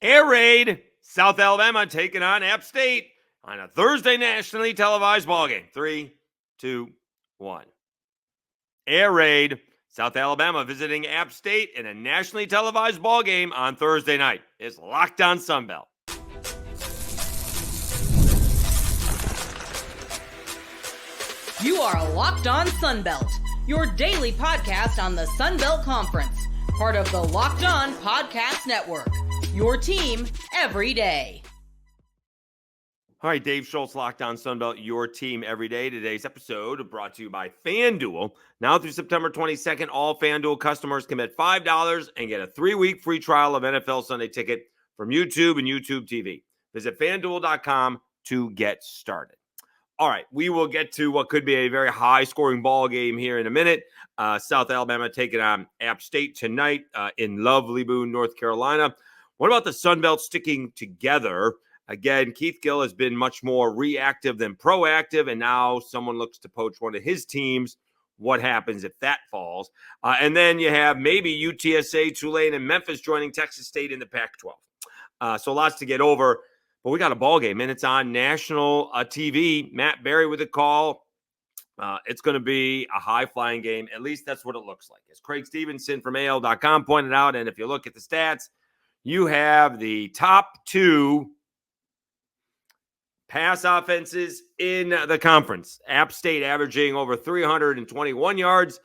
Air Raid, South Alabama taking on App State on a Thursday nationally televised ballgame. 3, 2, 1. Air Raid, South Alabama visiting App State in a nationally televised ballgame on Thursday night. It's Locked On Sunbelt. You are Locked On Sunbelt, your daily podcast on the Sunbelt Conference, part of the Locked On Podcast Network, your team every day. All right, Dave Schultz, Locked On Sunbelt, your team every day. Today's episode brought to you by FanDuel. Now through September 22nd, all FanDuel customers can bet $5 and get a 3-week free trial of NFL Sunday Ticket from YouTube and YouTube TV. Visit FanDuel.com to get started. All right, we will get to what could be a very high-scoring ball game here in a minute. South Alabama taking on App State tonight in lovely Boone, North Carolina. What about the Sunbelt sticking together? Again, Keith Gill has been much more reactive than proactive, and now someone looks to poach one of his teams. What happens if that falls? And then you have maybe UTSA, Tulane, and Memphis joining Texas State in the Pac-12. So lots to get over. But we got a ball game, and it's on national TV. Matt Berry with a call. It's going to be a high-flying game. At least that's what it looks like. As Craig Stevenson from AL.com pointed out, and if you look at the stats, you have the top two pass offenses in the conference. App State averaging over 321 yards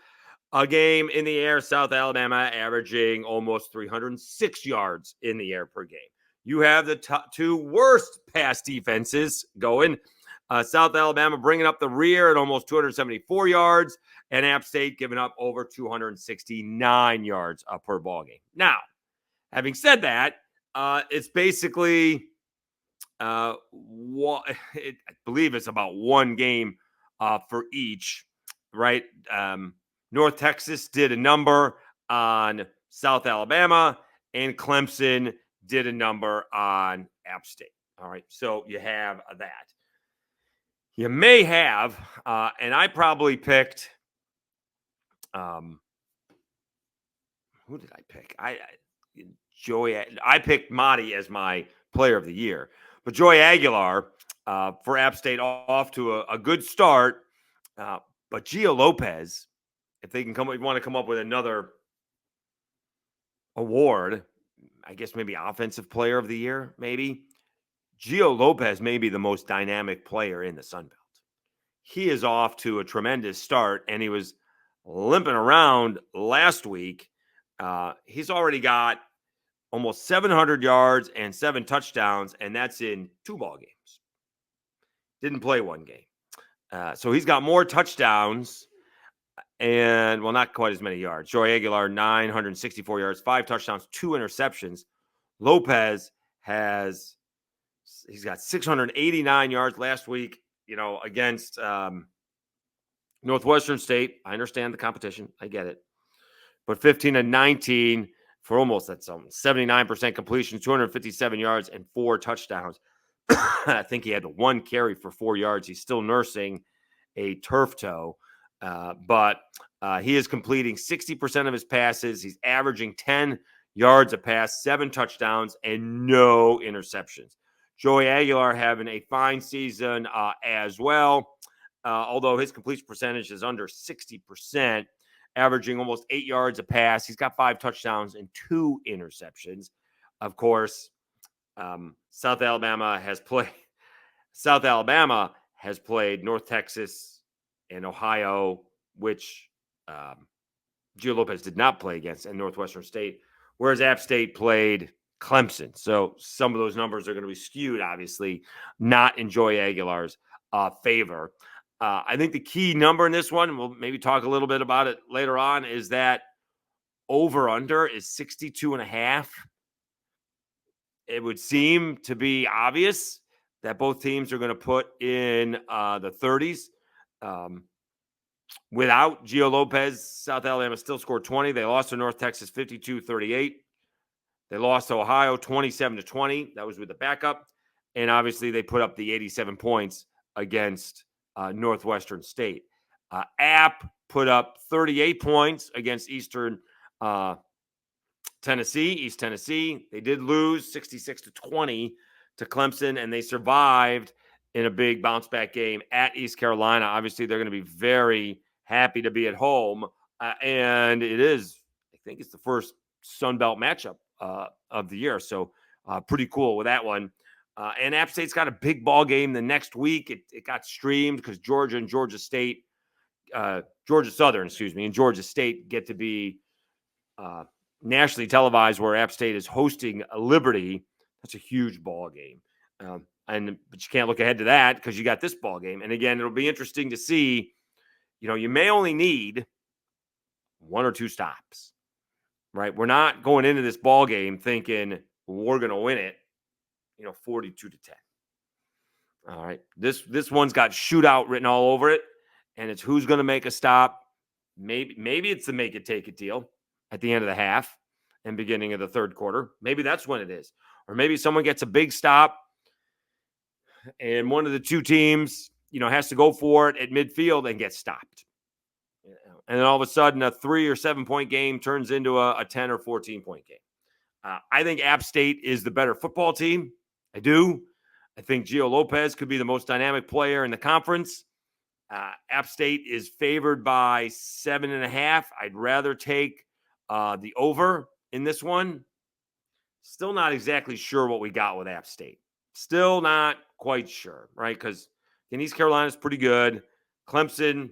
a game in the air. South Alabama averaging almost 306 yards in the air per game. You have the two worst pass defenses going. South Alabama bringing up the rear at almost 274 yards, and App State giving up over 269 yards per ball game. Now, having said that, it's basically I believe it's about one game for each, right? North Texas did a number on South Alabama, and Clemson did a number on App State. All right, so you have that. You may have, and I probably picked, who did I pick? I picked Madi as my player of the year. But Joey Aguilar for App State off to a good start. But Gio Lopez, if they can want to come up with another award, I guess maybe offensive player of the year, maybe. Gio Lopez may be the most dynamic player in the Sun Belt. He is off to a tremendous start, and he was limping around last week. He's already got almost 700 yards and 7 touchdowns, and that's in 2 ball games. Didn't play one game. So he's got more touchdowns and, well, not quite as many yards. Joey Aguilar, 964 yards, 5 touchdowns, 2 interceptions. Lopez he's got 689 yards last week, against Northwestern State. I understand the competition. I get it. But 15-19 for almost that 79% completion, 257 yards, and 4 touchdowns. I think he had 1 carry for 4 yards. He's still nursing a turf toe, but he is completing 60% of his passes. He's averaging 10 yards a pass, 7 touchdowns, and no interceptions. Joey Aguilar having a fine season as well, although his completion percentage is under 60%. Averaging almost 8 yards a pass. He's got 5 touchdowns and 2 interceptions. Of course, South Alabama has played North Texas and Ohio, which Gio Lopez did not play against, and Northwestern State, whereas App State played Clemson. So some of those numbers are going to be skewed, obviously, not in Joey Aguilar's favor. I think the key number in this one, we'll maybe talk a little bit about it later on, is that over-under is 62.5. It would seem to be obvious that both teams are going to put in the 30s. Without Gio Lopez, South Alabama still scored 20. They lost to North Texas 52-38. They lost to Ohio 27-20. That was with the backup. And obviously they put up the 87 points against Northwestern State. App put up 38 points against Eastern Tennessee, East Tennessee. They did lose 66-20 to Clemson, and they survived in a big bounce back game at East Carolina. Obviously, they're going to be very happy to be at home. And it is, I think it's the first Sun Belt matchup of the year. So pretty cool with that one. And App State's got a big ball game the next week. It got streamed because Georgia and Georgia State, Georgia Southern, and Georgia State get to be nationally televised, where App State is hosting Liberty. That's a huge ball game. But you can't look ahead to that because you got this ball game. And again, it'll be interesting to see, you may only need 1 or 2 stops, right? We're not going into this ball game thinking we're going to win it, 42-10. All right. This one's got shootout written all over it, and it's who's going to make a stop. Maybe it's the make it take it deal at the end of the half and beginning of the third quarter. Maybe that's when it is. Or maybe someone gets a big stop and one of the two teams, has to go for it at midfield and gets stopped. And then all of a sudden, a 3 or 7 point game turns into a 10 or 14 point game. I think App State is the better football team. I do. I think Gio Lopez could be the most dynamic player in the conference. App State is favored by 7.5. I'd rather take the over in this one. Still not exactly sure what we got with App State. Still not quite sure, right? Because East Carolina's pretty good. Clemson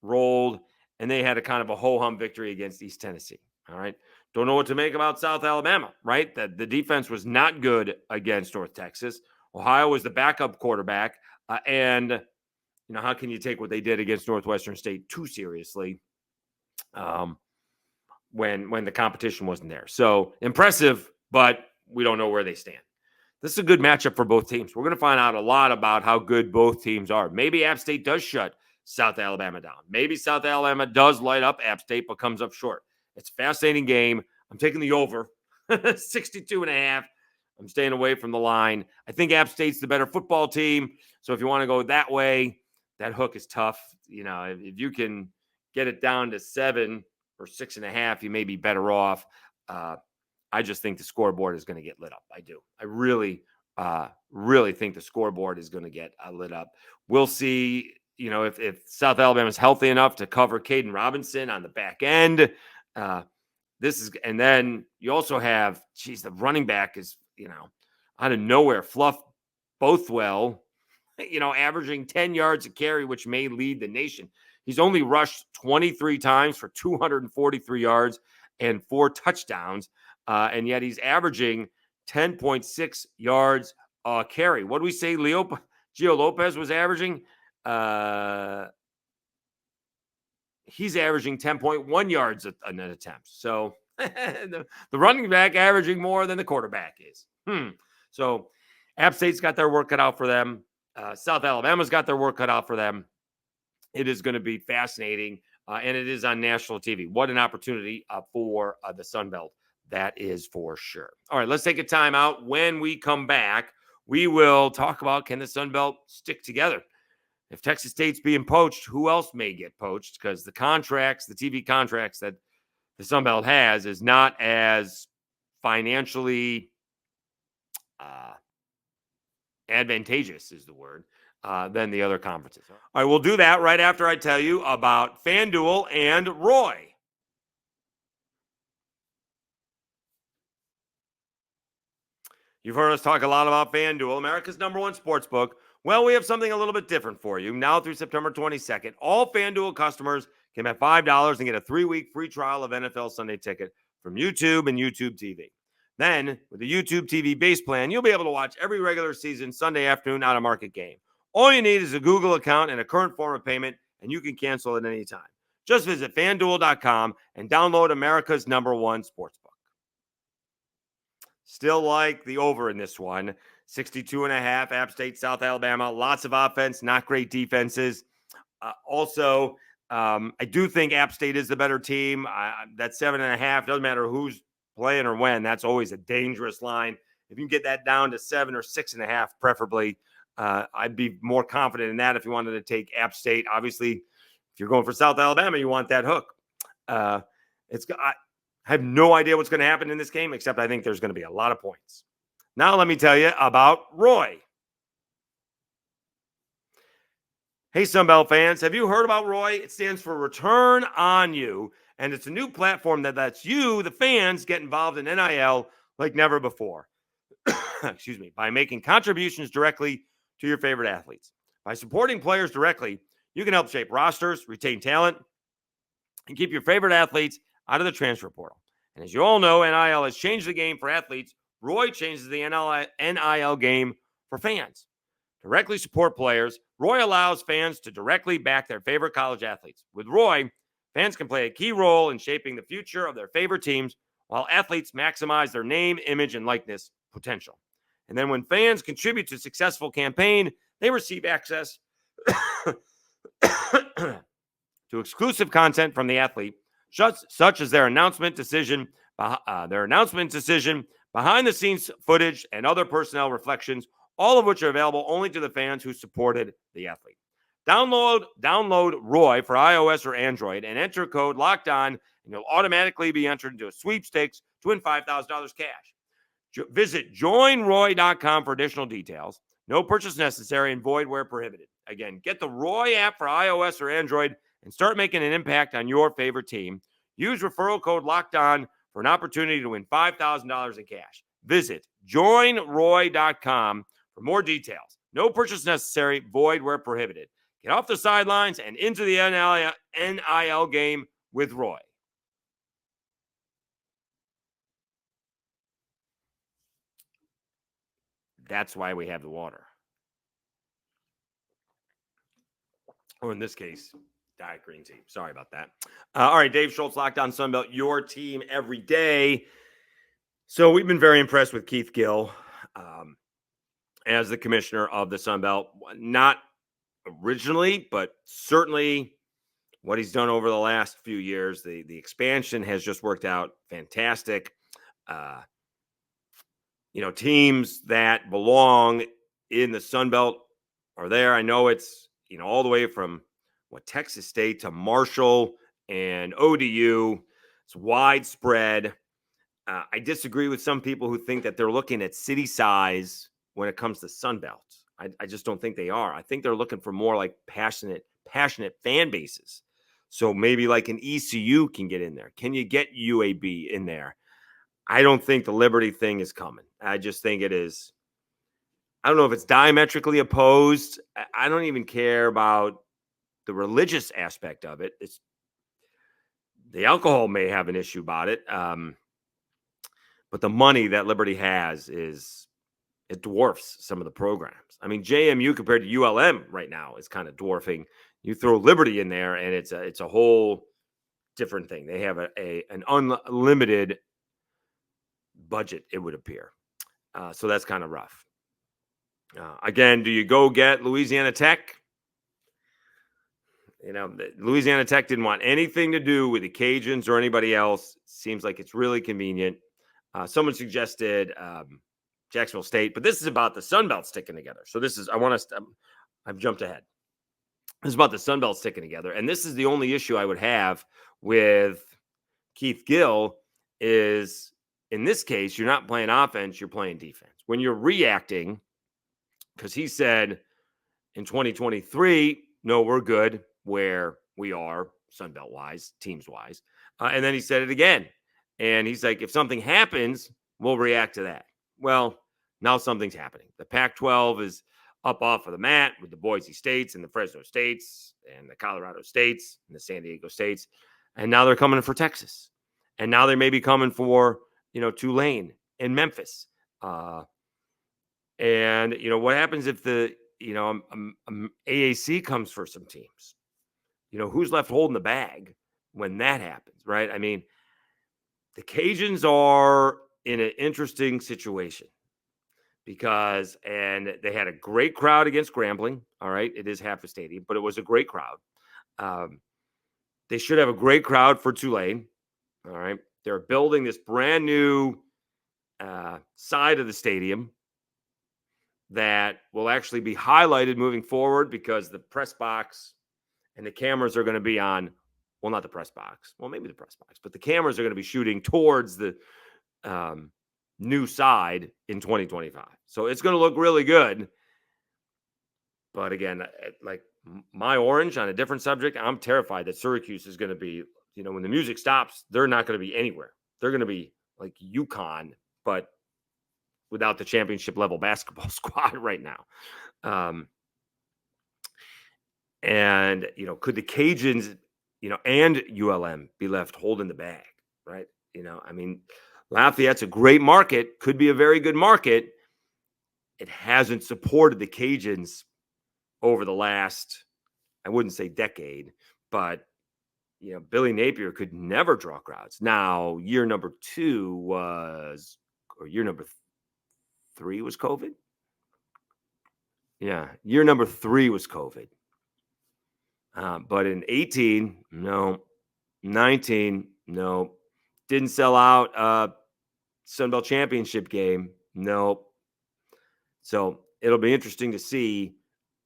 rolled, and they had a kind of a ho-hum victory against East Tennessee. All right. Don't know what to make about South Alabama, right? That the defense was not good against North Texas. Ohio was the backup quarterback. And how can you take what they did against Northwestern State too seriously when the competition wasn't there? So impressive, but we don't know where they stand. This is a good matchup for both teams. We're going to find out a lot about how good both teams are. Maybe App State does shut South Alabama down. Maybe South Alabama does light up App State, but comes up short. It's a fascinating game. I'm taking the over, 62.5. I'm staying away from the line. I think App State's the better football team. So if you want to go that way, that hook is tough. If you can get it down to 7 or 6.5, you may be better off. I just think the scoreboard is going to get lit up. I do. I really think the scoreboard is going to get lit up. We'll see, if South Alabama is healthy enough to cover Caden Robinson on the back end. And then you also have, the running back is, out of nowhere, Fluff Bothwell, averaging 10 yards a carry, which may lead the nation. He's only rushed 23 times for 243 yards and 4 touchdowns. And yet he's averaging 10.6 yards a carry. What do we say Gio Lopez was averaging? He's averaging 10.1 yards an attempt. So the running back averaging more than the quarterback is. So App State's got their work cut out for them. South Alabama's got their work cut out for them. It is going to be fascinating, and it is on national TV. What an opportunity for the Sun Belt. That is for sure. All right, let's take a time out. When we come back, we will talk about, can the Sun Belt stick together? If Texas State's being poached, who else may get poached? Because the TV contracts that the Sun Belt has is not as financially advantageous is the word than the other conferences. All right, we'll do that right after I tell you about FanDuel and Roy. You've heard us talk a lot about FanDuel, America's #1 sportsbook. Well, we have something a little bit different for you. Now through September 22nd, all FanDuel customers can bet $5 and get a 3-week free trial of NFL Sunday Ticket from YouTube and YouTube TV. Then, with the YouTube TV base plan, you'll be able to watch every regular season Sunday afternoon out-of-market game. All you need is a Google account and a current form of payment, and you can cancel at any time. Just visit FanDuel.com and download America's #1 sportsbook. Still like the over in this one. 62.5, App State, South Alabama. Lots of offense, not great defenses. I do think App State is the better team. That 7.5, doesn't matter who's playing or when. That's always a dangerous line. If you can get that down to 7 or 6.5, preferably, I'd be more confident in that if you wanted to take App State. Obviously, if you're going for South Alabama, you want that hook. I have no idea what's going to happen in this game, except I think there's going to be a lot of points. Now, let me tell you about Roy. Hey, Sunbelt fans, have you heard about Roy? It stands for Return on You, and it's a new platform that lets you, the fans, get involved in NIL like never before. Excuse me, by making contributions directly to your favorite athletes. By supporting players directly, you can help shape rosters, retain talent, and keep your favorite athletes out of the transfer portal. And as you all know, NIL has changed the game for athletes. Roy changes the NIL game for fans. Directly support players. Roy allows fans to directly back their favorite college athletes. With Roy, fans can play a key role in shaping the future of their favorite teams, while athletes maximize their name, image, and likeness potential. And then when fans contribute to a successful campaign, they receive access to exclusive content from the athlete, such as their announcement decision, behind the scenes footage, and other personnel reflections, all of which are available only to the fans who supported the athlete. Download Roy for iOS or Android and enter code LOCKEDON, and you'll automatically be entered into a sweepstakes to win $5,000 cash. Visit joinroy.com for additional details. No purchase necessary and void where prohibited. Again, get the Roy app for iOS or Android and start making an impact on your favorite team. Use referral code LOCKEDON for an opportunity to win $5,000 in cash. Visit joinroy.com for more details. No purchase necessary, void where prohibited. Get off the sidelines and into the NIL game with Roy. That's why we have the water. Or in this case, Diet Green Tea. Sorry about that. All right, Dave Schultz, Locked On Sunbelt, your team every day. So we've been very impressed with Keith Gill as the commissioner of the Sunbelt. Not originally, but certainly what he's done over the last few years. The expansion has just worked out fantastic. Teams that belong in the Sunbelt are there. I know it's, all the way from Texas State to Marshall and ODU. It's widespread. I disagree with some people who think that they're looking at city size when it comes to Sunbelt. I just don't think they are. I think they're looking for more like passionate fan bases. So maybe like an ECU can get in there. Can you get UAB in there? I don't think the Liberty thing is coming. I just think it is. I don't know if it's diametrically opposed. I don't even care about the religious aspect of it. It's the alcohol may have an issue about it. But the money that Liberty has it dwarfs some of the programs. I mean, JMU compared to ULM right now is kind of dwarfing. You throw Liberty in there, and it's a whole different thing. They have an unlimited budget, it would appear. So that's kind of rough. Again, do you go get Louisiana Tech? Louisiana Tech didn't want anything to do with the Cajuns or anybody else. Seems like it's really convenient. Someone suggested Jacksonville State, but this is about the Sunbelt sticking together. So I've jumped ahead. This is about the Sunbelt sticking together. And this is the only issue I would have with Keith Gill is, in this case, you're not playing offense, you're playing defense. When you're reacting, because he said in 2023, no, we're good where we are Sunbelt-wise, teams-wise. And then he said it again. And he's like, if something happens, we'll react to that. Well, now something's happening. The Pac-12 is up off of the mat with the Boise States and the Fresno States and the Colorado States and the San Diego States. And now they're coming for Texas. And now they may be coming for, Tulane and Memphis. And what happens if the, AAC comes for some teams? Who's left holding the bag when that happens, right? I mean, the Cajuns are in an interesting situation because they had a great crowd against Grambling. All right. It is half the stadium, but it was a great crowd. They should have a great crowd for Tulane. All right. They're building this brand new side of the stadium that will actually be highlighted moving forward because the press box and the cameras are going to be on well, not the press box. Well, maybe the press box, but the cameras are going to be shooting towards the new side in 2025. So it's going to look really good. But again, like my orange on a different subject, I'm terrified that Syracuse is going to be, when the music stops, they're not going to be anywhere. They're going to be like UConn, but without the championship level basketball squad right now. And, could the Cajuns, and ULM be left holding the bag, right? Lafayette's a great market, could be a very good market. It hasn't supported the Cajuns over the last, I wouldn't say decade, but, Billy Napier could never draw crowds. Now, year number 3 was COVID. Yeah, year number 3 was COVID. But in 18, no. 19, no. Didn't sell out Sun Belt Championship game. Nope. So it'll be interesting to see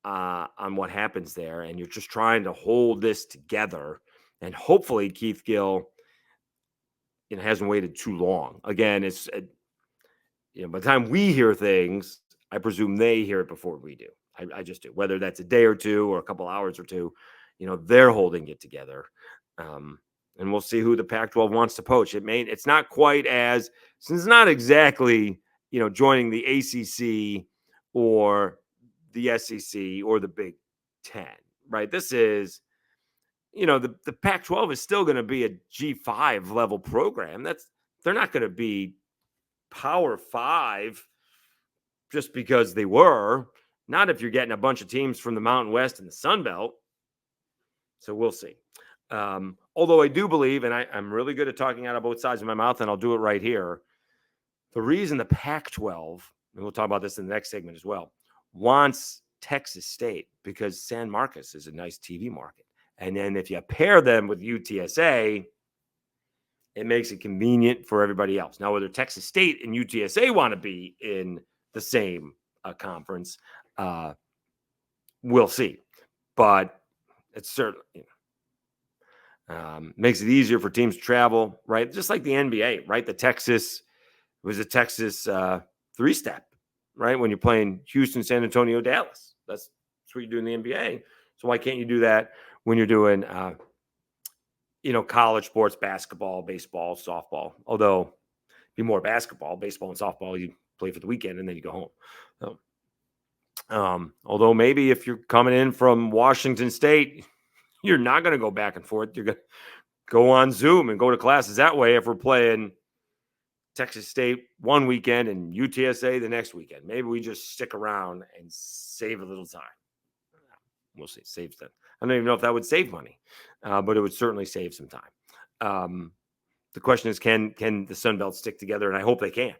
on what happens there. And you're just trying to hold this together. And hopefully Keith Gill hasn't waited too long. Again, it's by the time we hear things, I presume they hear it before we do. I just do. Whether that's a day or two or a couple hours or two, they're holding it together. And we'll see who the Pac-12 wants to poach. It's not quite as, since it's not exactly, joining the ACC or the SEC or the Big Ten, right? This is, the Pac-12 is still going to be a G5 level program. They're not going to be Power 5 just because they were. Not if you're getting a bunch of teams from the Mountain West and the Sun Belt. So we'll see. Although I do believe, and I'm really good at talking out of both sides of my mouth, and I'll do it right here. The reason the Pac-12, and we'll talk about this in the next segment as well, wants Texas State because San Marcos is a nice TV market. And then if you pair them with UTSA, it makes it convenient for everybody else. Now, whether Texas State and UTSA want to be in the same conference, we'll see. But it's certainly makes it easier for teams to travel, right? Just like the NBA, right? The Texas was a Texas 3-step, right? When you're playing Houston, San Antonio, Dallas, that's what you do in the NBA. So why can't you do that when you're doing, college sports, basketball, baseball, softball? Although it'd be more basketball, baseball, and softball, you play for the weekend and then you go home. So, although maybe if you're coming in from Washington State, you're not going to go back and forth. You're going to go on Zoom and go to classes that way if we're playing Texas State one weekend and UTSA the next weekend. Maybe we just stick around and save a little time. We'll see. Saves them. I don't even know if that would save money, but it would certainly save some time. The question is, can the Sun Belt stick together? And I hope they can.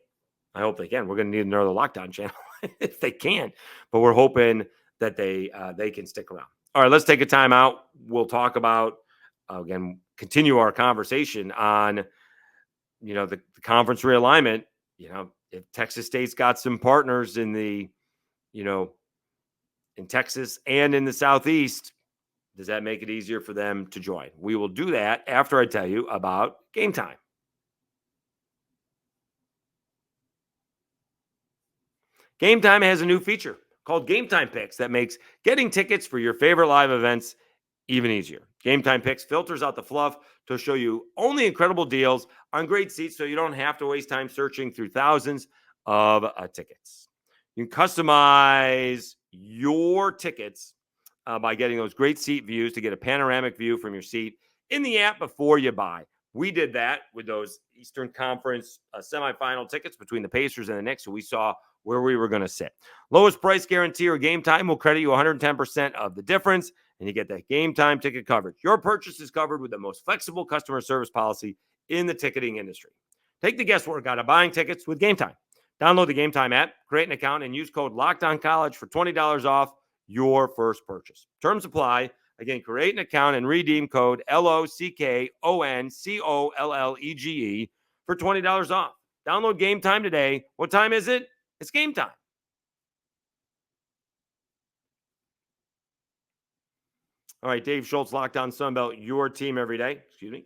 We're going to need another lockdown channel if they can, but we're hoping that they can stick around. All right, let's take a time out. We'll talk about, again, continue our conversation on, the conference realignment. If Texas State's got some partners in the, in Texas and in the Southeast, does that make it easier for them to join? We will do that after I tell you about Game Time. Game Time has a new feature called Game Time Picks that makes getting tickets for your favorite live events even easier. Game Time Picks filters out the fluff to show you only incredible deals on great seats so you don't have to waste time searching through thousands of tickets. You can customize your tickets by getting those great seat views to get a panoramic view from your seat in the app before you buy. We did that with those Eastern Conference semifinal tickets between the Pacers and the Knicks, so we saw where we were going to sit. Lowest price guarantee or Game Time will credit you 110% of the difference, and you get that Game Time ticket coverage. Your purchase is covered with the most flexible customer service policy in the ticketing industry. Take the guesswork out of buying tickets with Game Time. Download the Game Time app, create an account, and use code LOCKEDONCollege for $20 off your first purchase. Terms apply. Again, create an account and redeem code LOCKONCOLLEGE for $20 off. Download Game Time today. What time is it? It's game time. All right, Dave Schultz, Locked On Sunbelt, your team every day. Excuse me.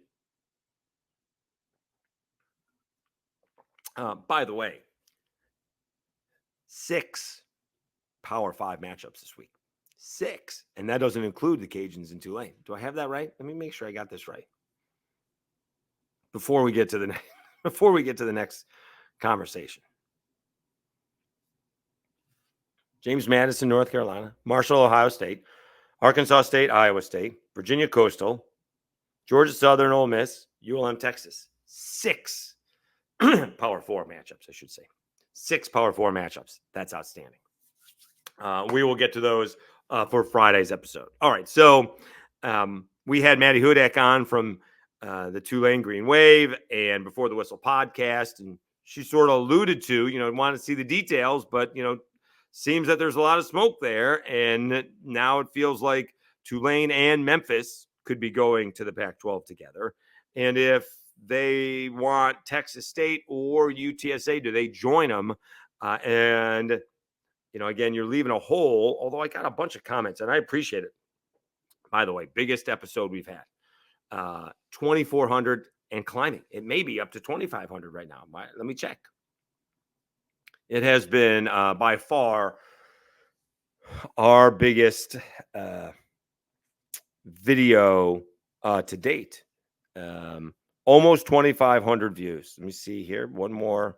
By the way, 6 Power 5 matchups this week. 6. And that doesn't include the Cajuns and Tulane. Do I have that right? Let me make sure I got this right. Before we get to the next conversation. James Madison, North Carolina, Marshall, Ohio State, Arkansas State, Iowa State, Virginia Coastal, Georgia Southern, Ole Miss, ULM, Texas. 6 Power 4 matchups, I should say. 6 Power 4 matchups. That's outstanding. We will get to those for Friday's episode. All right, so we had Maddie Hudak on from the Tulane Green Wave and Before the Whistle podcast, and she sort of alluded to, want to see the details, but, seems that there's a lot of smoke there, and now it feels like Tulane and Memphis could be going to the Pac-12 together. And if they want Texas State or UTSA, do they join them? And again, you're leaving a hole, although I got a bunch of comments, and I appreciate it. By the way, biggest episode we've had. 2,400 and climbing. It may be up to 2,500 right now. Let me check. It has been by far our biggest video to date. Almost 2,500 views. Let me see here. One more.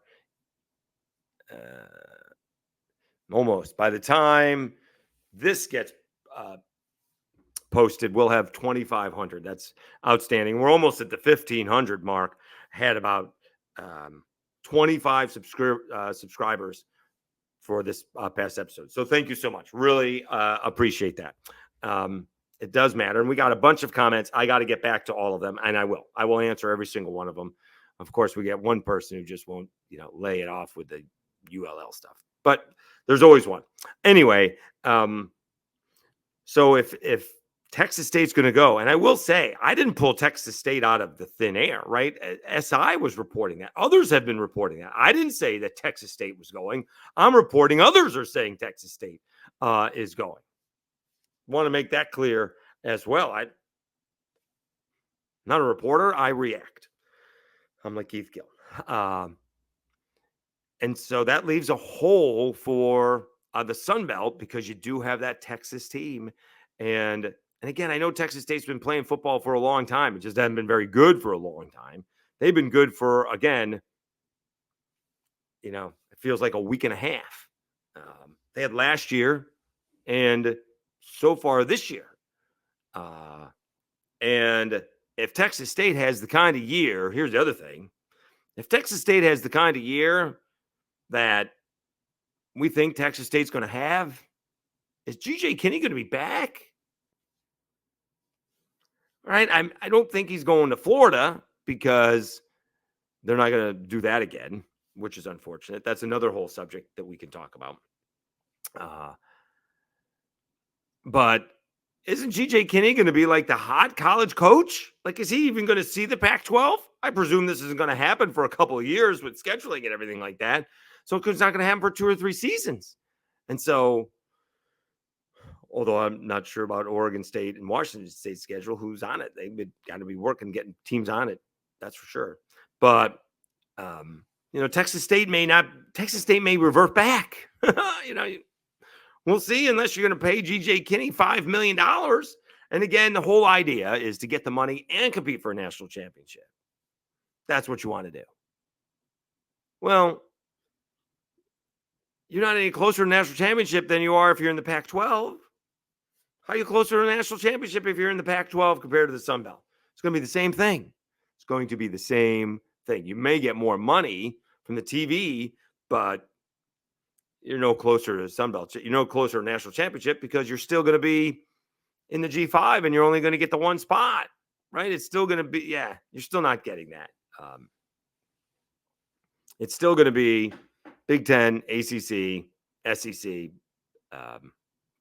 Almost. By the time this gets posted, we'll have 2,500. That's outstanding. We're almost at the 1,500 mark. Had about 25 subscribers for this past episode. So thank you so much. Really appreciate that. It does matter. And we got a bunch of comments. I got to get back to all of them, and I will. I will answer every single one of them. Of course, we get one person who just won't, lay it off with the ULL stuff. But there's always one. Anyway, so if Texas State's going to go, and I will say, I didn't pull Texas State out of the thin air, right? SI was reporting that. Others have been reporting that. I didn't say that Texas State was going. I'm reporting others are saying Texas State is going. Want to make that clear as well. I'm not a reporter. I react. I'm like Keith Gill. And so that leaves a hole for the Sun Belt because you do have that Texas team. And again, I know Texas State's been playing football for a long time. It just hasn't been very good for a long time. They've been good for, again, it feels like a week and a half. They had last year and so far this year. And if Texas State has the kind of year, here's the other thing. If Texas State has the kind of year that we think Texas State's going to have, is G.J. Kinne going to be back? Right? I don't think he's going to Florida because they're not going to do that again, which is unfortunate. That's another whole subject that we can talk about. But isn't G.J. Kinne going to be like the hot college coach? Like, is he even going to see the Pac-12? I presume this isn't going to happen for a couple of years with scheduling and everything like that. So it's not going to happen for 2 or 3 seasons. And so, although I'm not sure about Oregon State and Washington State's schedule, who's on it? They've got to be working, getting teams on it. That's for sure. But, Texas State may revert back. We'll see, unless you're going to pay G.J. Kinne $5 million. And again, the whole idea is to get the money and compete for a national championship. That's what you want to do. Well, you're not any closer to a national championship than you are if you're in the Pac-12. How are you closer to a national championship if you're in the Pac-12 compared to the Sun Belt? It's going to be the same thing. It's going to be the same thing. You may get more money from the TV, but you're no closer to the Sun Belt. You're no closer to a national championship because you're still going to be in the G5 and you're only going to get the one spot, right? It's still going to be, you're still not getting that. It's still going to be Big Ten, ACC, SEC,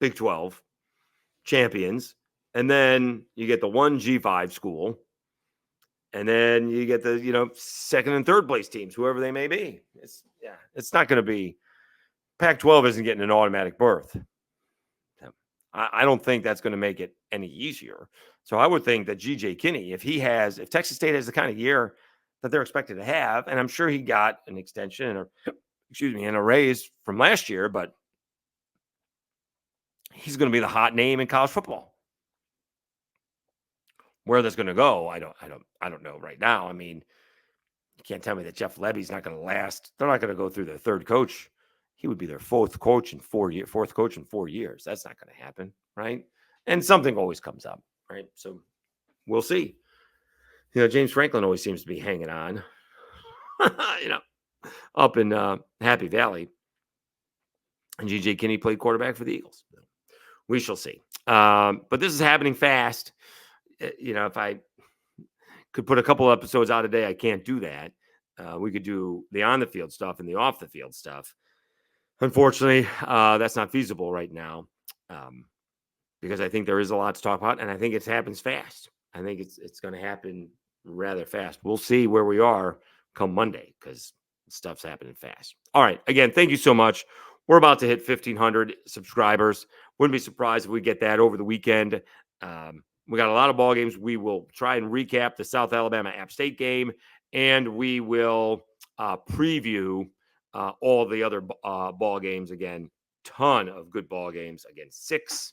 Big 12 champions. And then you get the one G5 school. And then you get the, second and third place teams, whoever they may be. It's not going to be, Pac-12 isn't getting an automatic berth. I don't think that's going to make it any easier. So I would think that G.J. Kinne, if Texas State has the kind of year that they're expected to have, and I'm sure he got an extension and a raise from last year, but he's going to be the hot name in college football. Where that's going to go, I don't know right now. I mean, you can't tell me that Jeff Levy's not going to last. They're not going to go through their third coach. He would be their fourth coach in 4 years. That's not going to happen, right? And something always comes up, right? So we'll see. James Franklin always seems to be hanging on, up in Happy Valley. And G.J. Kinne played quarterback for the Eagles. We shall see. But this is happening fast. If I could put a couple episodes out a day, I can't do that. We could do the on-the-field stuff and the off-the-field stuff. Unfortunately, that's not feasible right now because I think there is a lot to talk about, and I think it happens fast. I think it's going to happen rather fast. We'll see where we are come Monday because stuff's happening fast. All right. Again, thank you so much. We're about to hit 1,500 subscribers. Wouldn't be surprised if we get that over the weekend. We got a lot of ball games. We will try and recap the South Alabama App State game, and we will preview all the other ball games again. Ton of good ball games. Again, six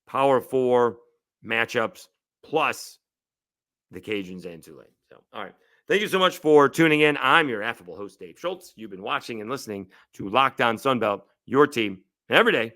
Power 4 matchups plus the Cajuns and Tulane. So, all right. Thank you so much for tuning in. I'm your affable host, Dave Schultz. You've been watching and listening to Locked On Sunbelt, your team every day.